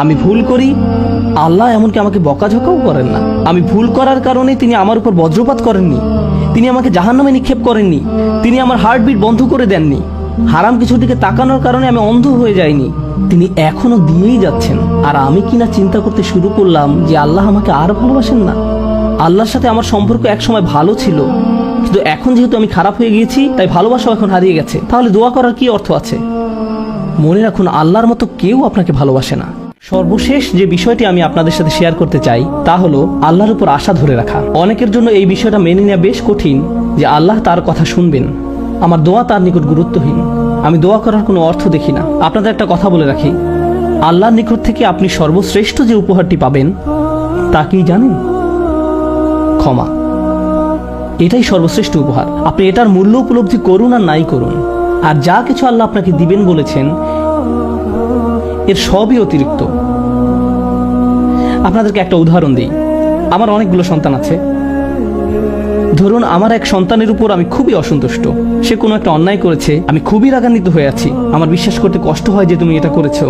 আমি ভুল করি, আল্লাহ এমনকি আমাকে বকাঝকাও করেন না। আমি ভুল করার কারণে তিনি আমার উপর বজ্রপাত করেননি, তিনি আমাকে জাহান্নামে নিক্ষেপ করেননি, তিনি আমার হার্টবিট বন্ধ করে দেননি। হারাম কিছুর দিকে তাকানোর কারণে আমি অন্ধ হয়ে যাইনি, তিনি এখনো দিয়েই যাচ্ছেন। আর আমি কিনা চিন্তা করতে শুরু করলাম যে আল্লাহ আমাকে আর ভালোবাসেন না। আল্লাহর সাথে আমার সম্পর্ক একসময় ভালো ছিল, কিন্তু এখন যেহেতু আমি খারাপ হয়ে গিয়েছি, তাই ভালোবাসা এখন হারিয়ে গেছে। তাহলে দোয়া করার কি অর্থ আছে? মনে রাখুন, আল্লাহর মতো কেউ আপনাকে ভালোবাসে না। সর্বশেষ যে বিষয়টি আমি আপনাদের সাথে শেয়ার করতে চাই তা হলো আল্লাহর উপর আশা ধরে রাখা। অনেকের জন্য এই বিষয়টা মেনে নেওয়া বেশ কঠিন যে আল্লাহ তার কথা শুনবেন। আমার দোয়া তার নিকট গুরুত্বহীন, আমি দোয়া করার কোনো অর্থ দেখি না। আপনাদের একটা কথা বলে রাখি, আল্লাহর নিকট থেকে আপনি সর্বশ্রেষ্ঠ যে উপহারটি পাবেন তা কি জানেন? ক্ষমা। এটাই সর্বশ্রেষ্ঠ উপহার। আপনি এটার মূল্য উপলব্ধি করুন আর নাই করুন, আর যা কিছু আল্লাহ আপনাকে দিবেন বলেছেন এর সবই অতিরিক্ত। আপনাদেরকে একটা উদাহরণ দিই। আমার অনেকগুলো সন্তান আছে। ধরুন, আমার এক সন্তানের উপর আমি খুবই অসন্তুষ্ট। সে কোনো একটা অন্যায় করেছে, আমি খুবই রাগান্বিত হয়ে আছি। আমার বিশ্বাস করতে কষ্ট হয় যে তুমি এটা করেছো।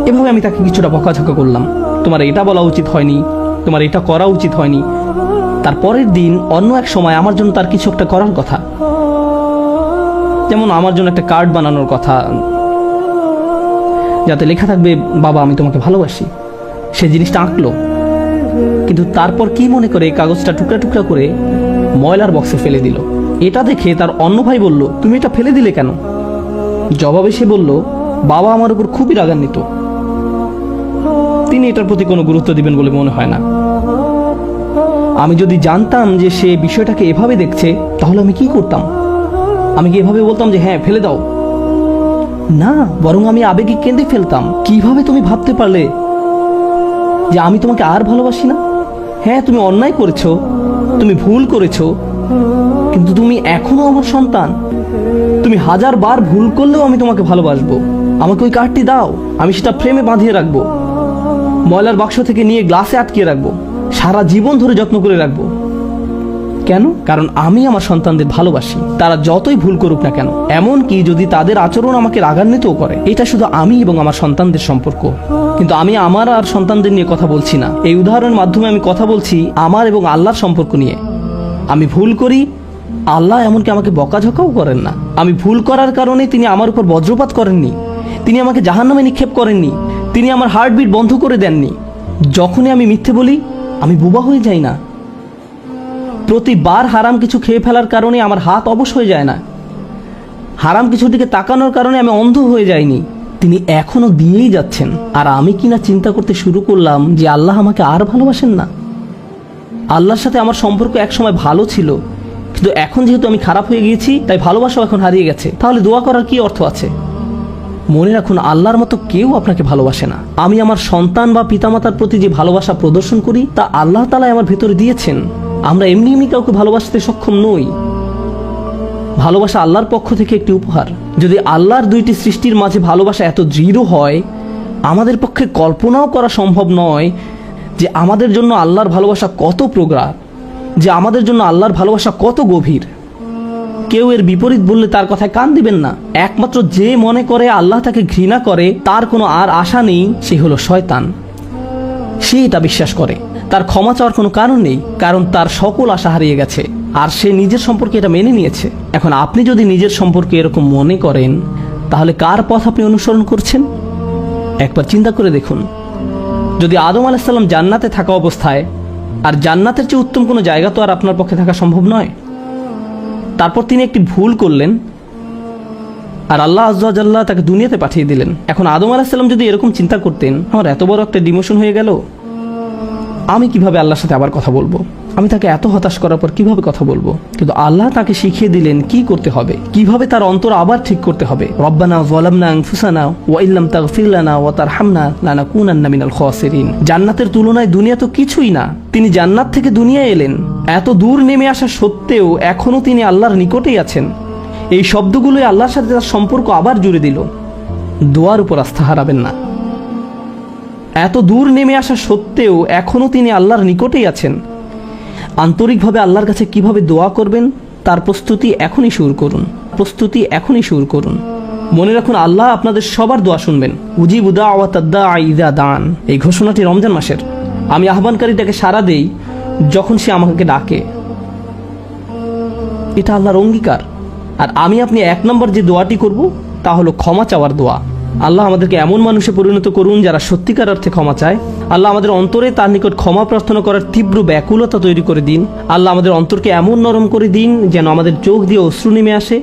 এভাবে আমি তাকে কিছুটা বকাঝকা করলাম, তোমার এটা বলা উচিত হয়নি, তোমার এটা করা উচিত হয়নি। তারপরের দিন অন্য এক সময় আমার জন্য তার কিছু একটা করার কথা, যেমন আমার জন্য একটা কার্ড বানানোর কথা, যাতে লেখা থাকবে বাবা আমি তোমাকে ভালোবাসি। সে জিনিসটা আঁকলো, কিন্তু তারপর কি মনে করে কাগজটা টুকরা টুকরা করে ময়লার বক্সে ফেলে দিল। এটা দেখে তার অন্য ভাই বলল, তুমি এটা ফেলে দিলে কেন? জবাবে সে বলল, বাবা আমার উপর খুবই রাগান্বিত, তিনি এটার প্রতি কোনো গুরুত্ব দিবেন বলে মনে হয় না। আমি যদি জানতাম যে সে বিষয়টাকে এভাবে দেখছে, তাহলে আমি কি করতাম? আমি কি এভাবে বলতাম যে হ্যাঁ ফেলে দাও? না, বরং আমি আবেগে কেঁদে ফেলতাম। কিভাবে তুমি ভাবতে পারলে যে আমি তোমাকে আর ভালোবাসি না? হ্যাঁ, তুমি অন্যায় করেছো, তুমি ভুল করেছো, কিন্তু তুমি এখনো আমার সন্তান। তুমি 1000 বার ভুল করলেও আমি তোমাকে ভালোবাসবো। আমাকে ওই কার্ডটি দাও, আমি সেটা ফ্রেমে বাঁধিয়ে রাখবো, ময়লার বাক্স থেকে নিয়ে গ্লাসে আটকিয়ে রাখবো, সারা জীবন ধরে যত্ন করে রাখবো। কেন? কারণ আমি আমার সন্তানদের ভালোবাসি, তারা যতই ভুল করুক না কেন, এমনকি যদি তাদের আচরণ আমাকে রাগান্বিতও করে। এটা শুধু আমি এবং আমার সন্তানদের সম্পর্ক। কিন্তু আমি আমার আর সন্তানদের নিয়ে কথা বলছি না। এই উদাহরণের মাধ্যমে আমি কথা বলছি আমার এবং আল্লাহর সম্পর্ক নিয়ে। আমি ভুল করি, আল্লাহ এমনকি আমাকে বকাঝকাও করেন না। আমি ভুল করার কারণে তিনি আমার উপর বজ্রপাত করেননি, তিনি আমাকে জাহান্নামে নিক্ষেপ করেননি, তিনি আমার হার্টবিট বন্ধ করে দেননি। যখনই আমি মিথ্যে বলি, আমি বোবা হয়ে যাই না। প্রতিবার হারাম কিছু খেয়ে ফেলার কারণে আমার হাত অবশ হয়ে যায় না। হারাম কিছুর দিকে তাকানোর কারণে আমি অন্ধ হয়ে যাইনি, তিনি এখনো দিয়েই যাচ্ছেন। আর আমি কিনা চিন্তা করতে শুরু করলাম যে আল্লাহ আমাকে আর ভালোবাসেন না। আল্লাহর সাথে আমার সম্পর্ক একসময় ভালো ছিল, কিন্তু এখন যেহেতু আমি খারাপ হয়ে গিয়েছি, তাই ভালোবাসাও এখন হারিয়ে গেছে। তাহলে দোয়া করার কি অর্থ আছে? মনে রাখুন, আল্লাহর মতো কেউ আপনাকে ভালোবাসে না। আমি আমার সন্তান বা পিতামাতার প্রতি যে ভালোবাসা প্রদর্শন করি, তা আল্লাহ তাআলা আমার ভেতরে দিয়েছেন। আমরা এমনি এমনি কাউকে ভালোবাসতে সক্ষম নই। ভালোবাসা আল্লাহর পক্ষ থেকে একটি উপহার। যদি আল্লাহর দুইটি সৃষ্টির মাঝে ভালোবাসা এত দৃঢ় হয়, আমাদের পক্ষে কল্পনাও করা সম্ভব নয় যে আমাদের জন্য আল্লাহর ভালোবাসা কত প্রগাঢ়, যে আমাদের জন্য আল্লাহর ভালোবাসা কত গভীর। কেউ এর বিপরীত বললে তার কথায় কান দিবেন না। একমাত্র যে মনে করে আল্লাহ তাকে ঘৃণা করে, তার কোনো আর আশা নেই, সে হলো শয়তান। সে এটা বিশ্বাস করে। তার ক্ষমা চাওয়ার কোনো কারণ নেই, কারণ তার সকল আশা হারিয়ে গেছে, আর সে নিজের সম্পর্কে এটা মেনে নিয়েছে। এখন আপনি যদি নিজের সম্পর্কে এরকম মনে করেন, তাহলে কার পথ আপনি অনুসরণ করছেন? একবার চিন্তা করে দেখুন। যদি আদম আলাইহিস সালাম জান্নাতে থাকা অবস্থায়, আর জান্নাতের চেয়ে উত্তম কোনো জায়গা তো আর আপনার পক্ষে থাকা সম্ভব নয়। তারপর তিনি একটি ভুল করলেন, আর আল্লাহ আযজা ওয়া জাল্লা তাকে দুনিয়াতে পাঠিয়ে দিলেন। এখন আদম আলাইহিস সালাম যদি এরকম চিন্তা করতেন, আমার এত বড় একটা ডিমোশন হয়ে গেল, আমি কিভাবে আল্লাহর সাথে আবার কথা বলবো? আমি তাকে এত হতাশ করার পর কিভাবে কথা বলবো? কিন্তু আল্লাহ তাকে শিখিয়ে দিলেন কি করতে হবে, কিভাবে তার অন্তর আবার ঠিক করতে হবে। রব্বানা যালামনা আনফুসানা ওয়া ইল্লাম তাগফির লানা ওয়া তারহামনা লানাকুনান্না মিনাল খাসিরিন। জান্নাতের তুলনায় দুনিয়া তো কিছুই না। তিনি জান্নাত থেকে দুনিয়ায় এলেন, এত দূর নেমে আসা সত্ত্বেও এখনো তিনি আল্লাহর নিকটেই আছেন। এই শব্দগুলোই আল্লাহর সাথে তার সম্পর্ক আবার জুড়ে দিল। দোয়ার উপর আস্থা হারাবেন না। এত দূর নেমে আসা সত্ত্বেও এখনো তিনি আল্লাহর নিকটেই আছেন। আন্তরিকভাবে আল্লাহর কাছে কিভাবে দোয়া করবেন তার প্রস্তুতি এখনই শুরু করুন। মনে রাখুন, আল্লাহ আপনাদের সবার দোয়া শুনবেন। উজিবু দাওয়াতাদ দাঈ ইযা দান, এই ঘোষণাটি রমজান মাসের। আমি আহ্বানকারীটাকে সাড়া দেই যখন সে আমাকে ডাকে। এটা আল্লাহর অঙ্গীকার। আর আমি আপনি 1 নম্বর যে দোয়াটি করব তা হলো ক্ষমা চাওয়ার দোয়া। আল্লাহ আমাদেরকে এমন মানুষে পরিণত করুন যারা সত্যিকার অর্থে ক্ষমা চায়। আল্লাহ আমাদের অন্তরে তার নিকট ক্ষমা প্রার্থনা করার তীব্র ব্যাকুলতা তৈরি করে দিন। আল্লাহ আমাদের অন্তরকে এমন নরম করে দিন যেন আমাদের চোখ দিয়ে অশ্রু নেমে আসে।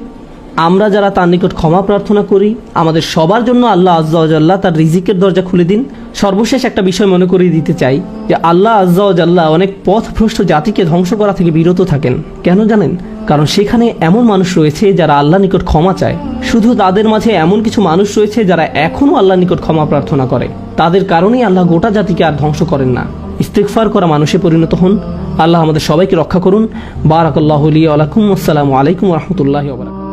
আমরা যারা তার নিকট ক্ষমা প্রার্থনা করি, আমাদের সবার জন্য আল্লাহ আজ্জা ওয়া জাল্লা তার রিজিকের দরজা খুলে দিন। সর্বশেষ একটা বিষয় মনে করিয়ে দিতে চাই যে আল্লাহ আজ্জা ওয়া জাল্লা অনেক পথভ্রষ্ট জাতিকে ধ্বংস করা থেকে বিরত থাকেন। কেন জানেন? কারণ সেখানে এমন মানুষ রয়েছে যারা আল্লাহ নিকট ক্ষমা চায়। শুধু তাদের মাঝে এমন কিছু মানুষ রয়েছে যারা এখনও আল্লাহ নিকট ক্ষমা প্রার্থনা করে। তাদের কারণেই আল্লাহ গোটা জাতিকে আর ধ্বংস করেন না। ইস্তিগফার করা মানুষে পরিণত হন। আল্লাহ আমাদের সবাইকে রক্ষা করুন। বারাকাল্লাহু লি ওয়া লাকুম। আসসালামু আলাইকুম ওয়া রাহমাতুল্লাহি ওয়া বারাকাতুহু।